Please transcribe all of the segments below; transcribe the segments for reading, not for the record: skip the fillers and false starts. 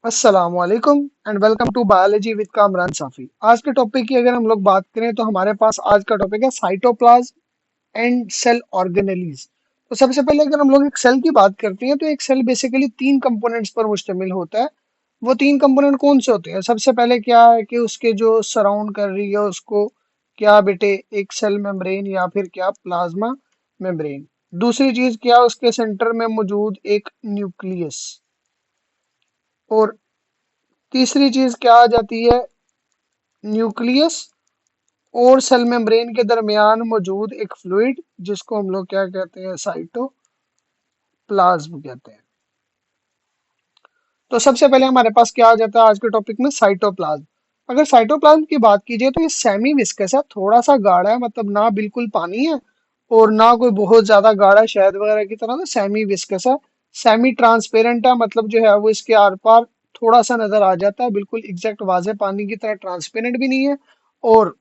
अस्सलाम वालेकुम and welcome to biology with Kamran Safi. आज के टॉपिक की अगर हम लोग बात करें तो हमारे पास आज का टॉपिक है साइटोप्लाज्म एंड सेल ऑर्गेनेलीज। तो सबसे पहले अगर हम लोग एक सेल की बात करते हैं तो एक सेल बेसिकली तीन कंपोनेंट्स पर मुश्तमिल होता है। वो तीन कंपोनेंट कौन से होते हैं? सबसे पहले क्या है कि उसके जो सराउंड कर रही है उसको क्या बेटे, एक सेल मेम्ब्रेन या फिर क्या प्लाज्मा मेम्ब्रेन। दूसरी चीज क्या, उसके सेंटर में मौजूद एक न्यूक्लियस। और तीसरी चीज क्या आ जाती है? न्यूक्लियस और सेल मेम्ब्रेन के दरमियान मौजूद एक फ्लूइड जिसको हम लोग क्या कहते हैं? साइटोप्लाज्म कहते हैं। तो सबसे पहले हमारे पास क्या आ जाता है आज के टॉपिक में? साइटोप्लाज्म। अगर साइटोप्लाज्म की बात कीजिए तो ये सेमी विस्कस है, थोड़ा सा गाढ़ा है, मतलब ना बिल्कुल पानी है और ना कोई बहुत ज्यादा गाढ़ा है शहद वगैरह की तरह। तो सेमी विस्कस है, सेमी ट्रांसपेरेंट है, मतलब जो है वो इसके आर पार थोड़ा सा नजर आ जाता है, बिल्कुल एग्जैक्ट वाजे पानी की तरह ट्रांसपेरेंट भी नहीं है और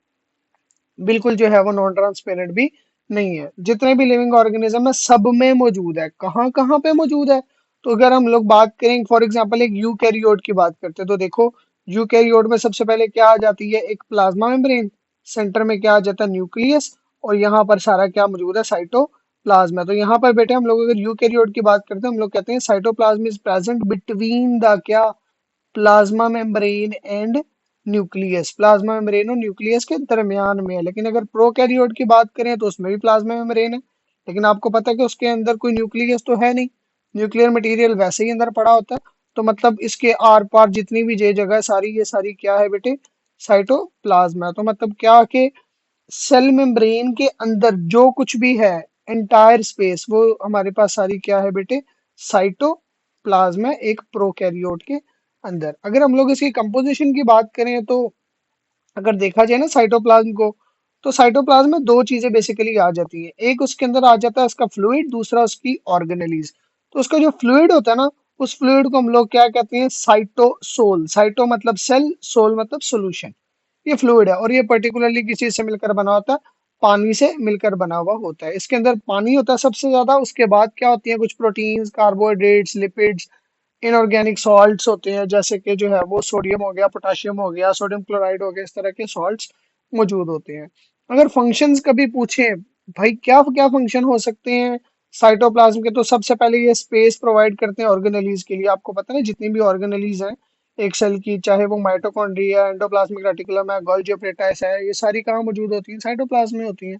बिल्कुल जो है वो नॉन ट्रांसपेरेंट भी नहीं है। जितने भी लिविंग ऑर्गेनिज्म है सब में मौजूद है। कहाँ कहाँ पे मौजूद है? तो अगर हम लोग बात करें फॉर एग्जांपल एक यूकैरियोट की बात करते हैं तो देखो, यूकैरियोट में सबसे पहले क्या आ जाती है? एक प्लाज्मा मेम्ब्रेन, सेंटर में क्या आ जाता है? न्यूक्लियस, और यहाँ पर सारा क्या मौजूद है? साइटोप्लाज्म है। तो यहाँ पर बेटे हम लोग अगर यूकैरियोट की बात करते हैं हम लोग कहते हैं cytoplasm is present between the क्या? Plasma membrane and nucleus. Plasma membrane और न्यूक्लियस के दरमियान में है। लेकिन अगर प्रोकैरियोट की बात करें तो उसमें भी प्लाज्मा मेम्ब्रेन है, लेकिन आपको पता है कि उसके अंदर कोई न्यूक्लियस तो है नहीं, न्यूक्लियर मटेरियल वैसे ही अंदर पड़ा होता है। तो मतलब इसके आर पार जितनी भी ये जगह है सारी ये सारी क्या है बेटे? साइटोप्लाज्म है। तो मतलब क्या कि सेल मेम्ब्रेन के अंदर जो कुछ भी है, एंटायर स्पेस, वो हमारे पास सारी क्या है बेटे? साइटोप्लाज्म है एक प्रोकैरियोट के अंदर। अगर हम लोग इसकी कंपोजिशन की बात करें तो अगर देखा जाए ना साइटोप्लाज्म को, तो साइटोप्लाज्म में दो चीजें बेसिकली आ जाती हैं। एक उसके अंदर आ जाता है उसका फ्लूइड, दूसरा उसकी ऑर्गेनेलीज। तो उसका जो फ्लूइड होता है ना, उस फ्लूइड को हम लोग क्या कहते हैं? साइटोसोल। साइटो मतलब सेल, सोल मतलब सोल्यूशन। ये फ्लूइड है और ये पर्टिकुलरली किस चीज से मिलकर बना होता है? पानी से मिलकर बना हुआ होता है। इसके अंदर पानी होता है सबसे ज्यादा। उसके बाद क्या होती है? कुछ proteins, carbohydrates, lipids, inorganic salts होते हैं, जैसे कि जो है वो सोडियम हो गया, पोटाशियम हो गया, सोडियम क्लोराइड हो गया, इस तरह के सॉल्ट्स मौजूद होते हैं। अगर फंक्शंस कभी पूछे भाई क्या क्या फंक्शन हो सकते हैं साइटोप्लाज्म के, तो सबसे पहले ये स्पेस प्रोवाइड करते हैं ऑर्गेनेलीज के लिए। आपको पता है जितनी भी ऑर्गेनेलीज हैं एक सेल की, चाहे वो माइटोकॉन्ड्रिया, एंडोप्लाज्मिक रेटिकुलम है, गोल्गी ऑपरेटस है, ये सारी कहाँ मौजूद होती हैं? साइटोप्लाज्म में होती हैं,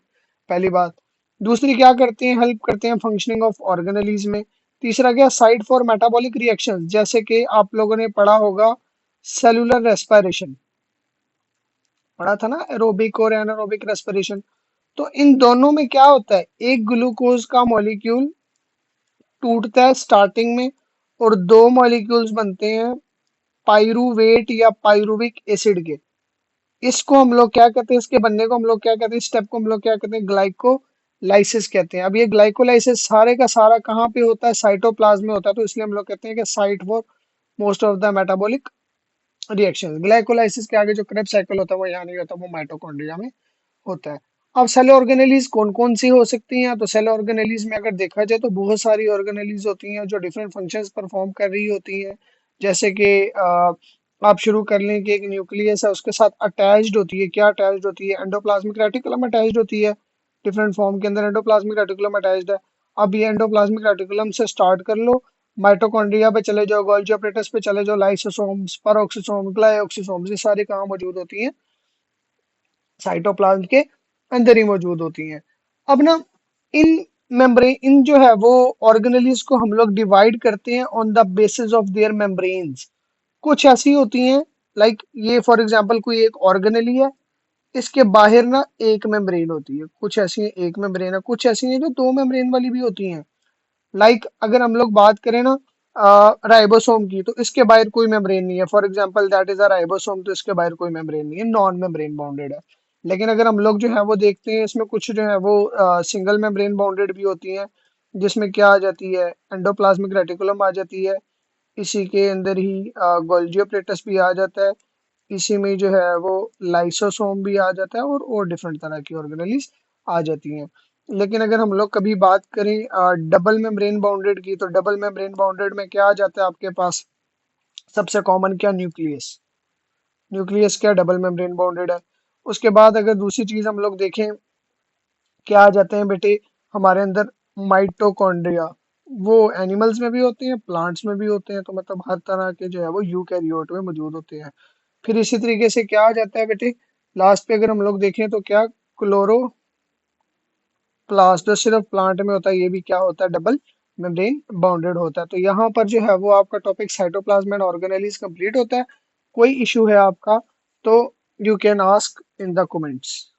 पहली बात। दूसरी क्या करते हैं? हेल्प करते हैं फंक्शनिंग ऑफ ऑर्गेनेलीज में। तीसरा क्या? साइट फॉर मेटाबॉलिक रिएक्शंस, जैसे कि आप लोगों ने पढ़ा होगा सेलुलर रेस्पिरेशन, पढ़ा था ना, एरोबिक और एनारोबिक रेस्पिरेशन। तो इन दोनों में क्या होता है? एक ग्लूकोज का मॉलिक्यूल टूटता है स्टार्टिंग में और दो मॉलिक्यूल्स बनते हैं पाइरूवेट या पाइरुविक एसिड के। इसको हम लोग क्या कहते हैं? इसके बनने को हम लोग क्या कहते हैं? स्टेप को हम लोग क्या कहते हैं? ग्लाइकोलाइसिस कहते हैं। अब ये ग्लाइकोलाइसिस सारे का सारा कहाँ पे होता है? साइटोप्लाज्म में होता है। तो इसलिए हम लोग कहते हैं कि site for most of the metabolic reaction. Glycolysis के आगे जो क्रेब्स साइकिल होता है वो यहाँ नहीं होता, वो माइटोकॉन्ड्रिया में होता है। अब सेल ऑर्गेनेलीज कौन कौन सी हो सकती हैं? तो सेल ऑर्गेनेलीज में अगर देखा जाए तो बहुत सारी ऑर्गेनेलीज होती हैं जो डिफरेंट फंक्शंस परफॉर्म कर रही होती हैं। जैसे कि आप शुरू कर लें कि एक न्यूक्लियस है, उसके साथ अटैच्ड होती है, क्या अटैच्ड होती है? एंडोप्लाज्मिक रेटिकुलम अटैच्ड होती है। डिफरेंट फॉर्म के अंदर एंडोप्लाज्मिक रेटिकुलम अटैच्ड है। अब ये एंडोप्लाज्मिक रेटिकुलम से स्टार्ट कर लो, माइटोकॉन्ड्रिया पे चले जाओ, गोल्गी ऑपरेटस पे चले जाओ, लाइसोसोम्स, पेरोक्सिसोम, ग्लाइकोक्सिसोम्स, ये सारी कहाँ मौजूद होती हैं? साइटोप्लाज्म के अंदर ही मौजूद होती हैं। अब ना इन मेम्ब्रेन, इन जो है वो ऑर्गेनेलीज को हम लोग डिवाइड करते हैं on the basis of their membranes. कुछ ऐसी होती हैं, लाइक ये फॉर एग्जांपल कोई एक ऑर्गेनेली है, इसके बाहर ना एक मेम्ब्रेन होती है। कुछ ऐसी हैं एक मेम्ब्रेन है, कुछ ऐसी हैं जो दो मेम्ब्रेन वाली भी होती हैं। लाइक अगर हम लोग बात करें ना राइबोसोम की, तो इसके बाहर कोई मेम्ब्रेन नहीं है। For example that is a ribosome, तो इसके बाहर कोई मेम्ब्रेन नहीं है, नॉन मेम्ब्रेन बाउंडेड है। लेकिन अगर हम लोग जो है वो देखते हैं इसमें कुछ जो है वो सिंगल मेम्ब्रेन बाउंडेड भी होती हैं, जिसमें क्या आ जाती है? एंडोप्लाज्मिक रेटिकुलम आ जाती है, इसी के अंदर ही गोल्गी ऑपरेटस भी आ जाता है, इसी में जो है वो लाइसोसोम भी आ जाता है और डिफरेंट तरह की ऑर्गेनेलीज आ जाती हैं। लेकिन अगर हम लोग कभी बात करें डबल मेम्ब्रेन बाउंडेड की, तो डबल मेम्ब्रेन बाउंडेड में क्या आ जाता है आपके पास? सबसे कॉमन क्या, न्यूक्लियस। न्यूक्लियस क्या, डबल मेम्ब्रेन बॉन्डेड है। उसके बाद अगर दूसरी चीज हम लोग देखें, क्या आ जाते हैं बेटे हमारे अंदर, माइटोकॉन्ड्रिया। वो एनिमल्स में भी होते हैं, प्लांट्स में भी होते हैं, तो मतलब हर तरह के जो है वो यूकैरियोट में मौजूद होते हैं। फिर इसी तरीके से क्या आ जाता है बेटे, लास्ट पे अगर हम लोग देखें तो क्या, क्लोरोप्लास्ट, जो सिर्फ प्लांट में होता है, ये भी क्या होता है, डबल मेम्ब्रेन बाउंडेड होता है। तो यहाँ पर जो है वो आपका topic cytoplasm and organelles complete होता है। कोई इशू है आपका तो you can ask in the comments.